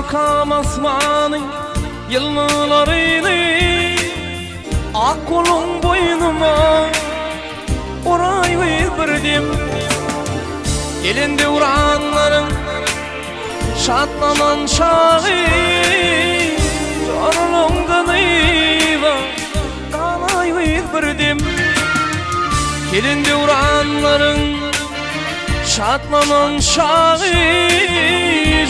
Turkam asmanın yıllarını ak kolun boynuma oray verdim. Elinde uğranların şatlanan çağı zorluğundan eyva kanay verdim. Elinde uğranların şatlanan çağı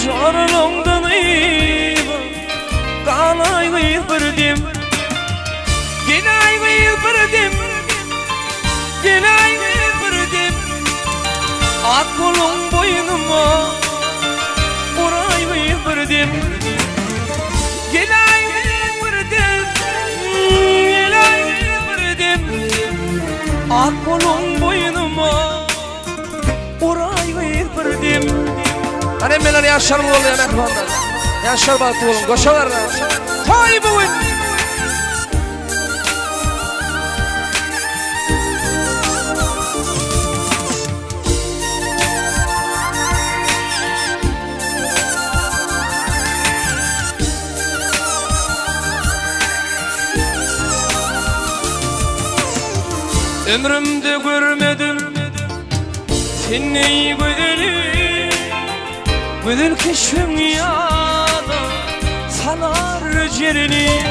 zorluğundan eyva kanay verdim. Genay verdim, genay verdim. Ak kolun boynuma oray verdim. Genay verdim, genay verdim. Ak kolun boynuma oray verdim. Hani meler yaşar mı oluyor ekranlar? Yaşar bak oğlum, koşalar. Hay bugün. Ömrümde görmedim seni güzeli, güzel keşfim yana salar ciğerini.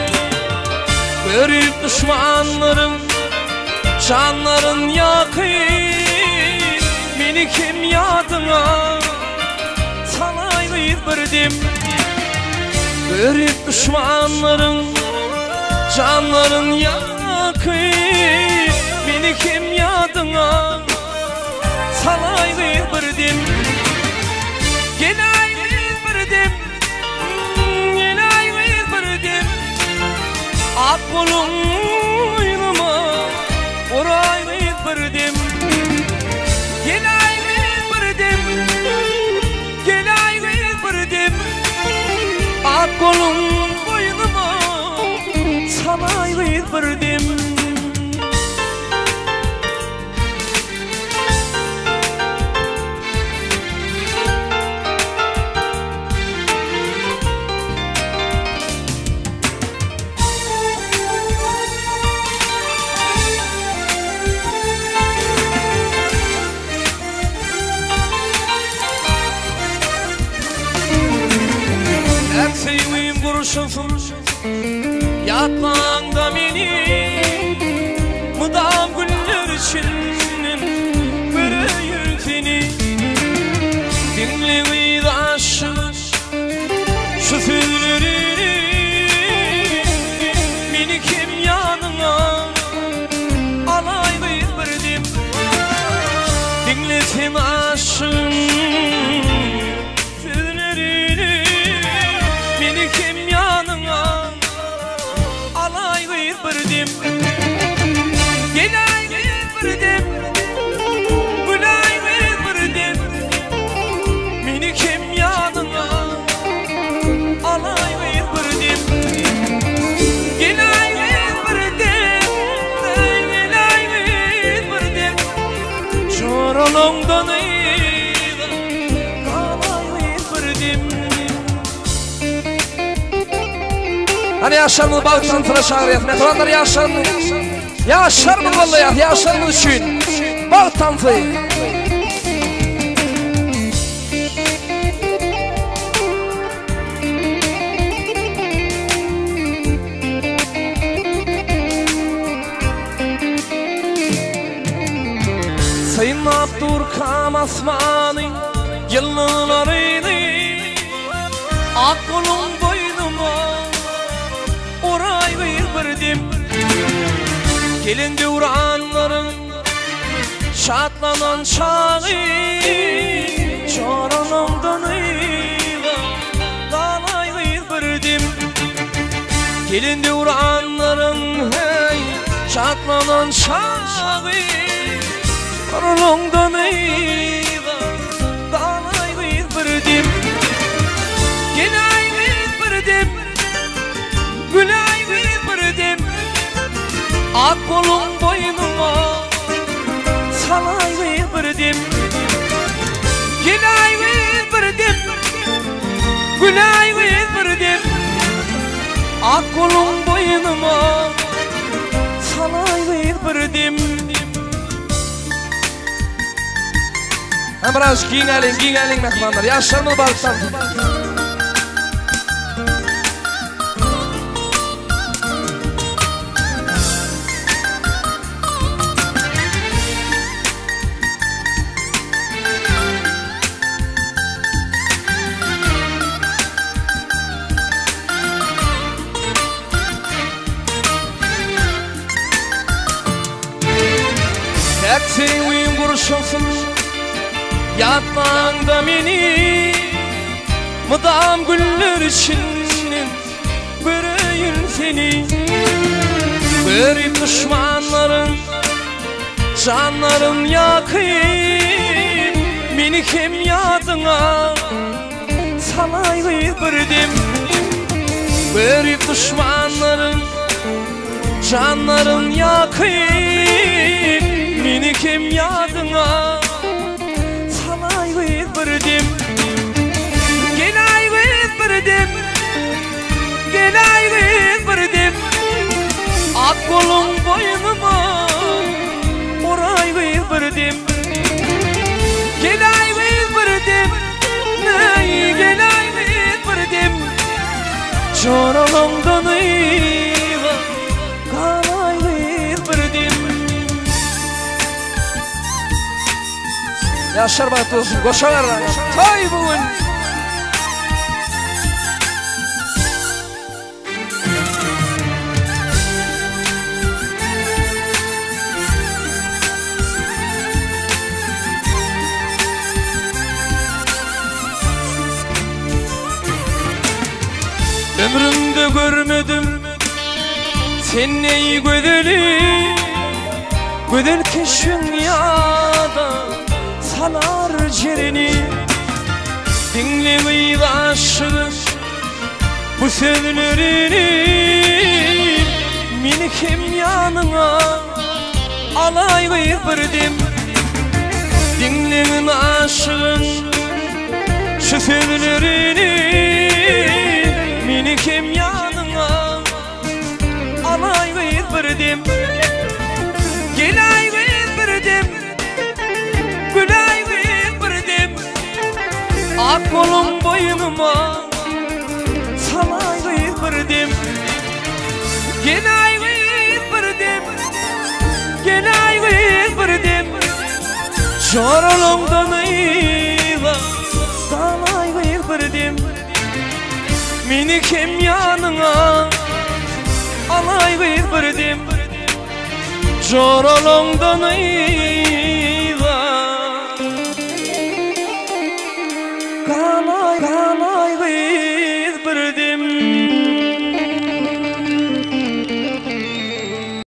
Görüp düşmanların canların yakın, beni kim yadına salay verdim. Görüp düşmanların canların yakın, beni kim yadına salay verdim. Genay verdim, genay verdim. Ak kolun boynuma oray verdim. Genay verdim, genay verdim. Ak kolun boynuma salay verdim. Sevmeyim kurşunsuz yatmağında beni, mıdam güller için vereyim seni. Dinlemeyi de aşık şu sözlerini, beni kim yanına alay verdim. Dinlesin aşığım kim yanına alay verdim. Genay verdim, gülay verdim. Beni kim yanına alay verdim. Genay verdim, genay verdim. Çoralımdan hani yaşar mı balıktan tıraş ağrıyat? Mehranlar yaşar mı? Yaşar mı vallahi? Yaşar mı düşün? Balıktan tıraş. Sayın Abdurkam asmanın yıllarını ak kolun boynuma oray verdim. Gelinde uğranların şatlanan çağı çoranımdan eyva dalay verdim. Gelinde uğranların hey şatlanan çağı çoranımdan eyva dalay verdim. Genay verdim, gülay verdim. Ak kolun boynuma salay verdim. Genay verdim, gülay verdim. biraz giyinelim mehmanlar. Yaşarımız balıktan. Senin kurşunsun yatağında meni mıdam güller için bürüyün seni. Bir düşmanların canların yakayım meni kim yadına salay birdim. Bir düşmanların canların yakayım meni kim yadına salay birdim. Gelay birdim, gelay birdim. Ak kolum boynuma oray birdim. Gelay birdim, gelay birdim. Çoralımdan kalay birdim. Yaşar Bayat olsun, koşarlar. Toy bugün. Ömrümde görmedim sen neyi güzel kişin yada salar cirini. Dinlemeyi aşığım bu sözlerini meni kim yanına alay birdim. Dinlemeyi aşığım şu sözlerini meni kim yanına alay birdim. Gelay birdim, gülay birdim. Ak kolum boynuma salay birdim. Gelay birdim, gelay birdim. Çoralımdan salay birdim. Meni kim yanına alay birdim. Çoralımdan kalay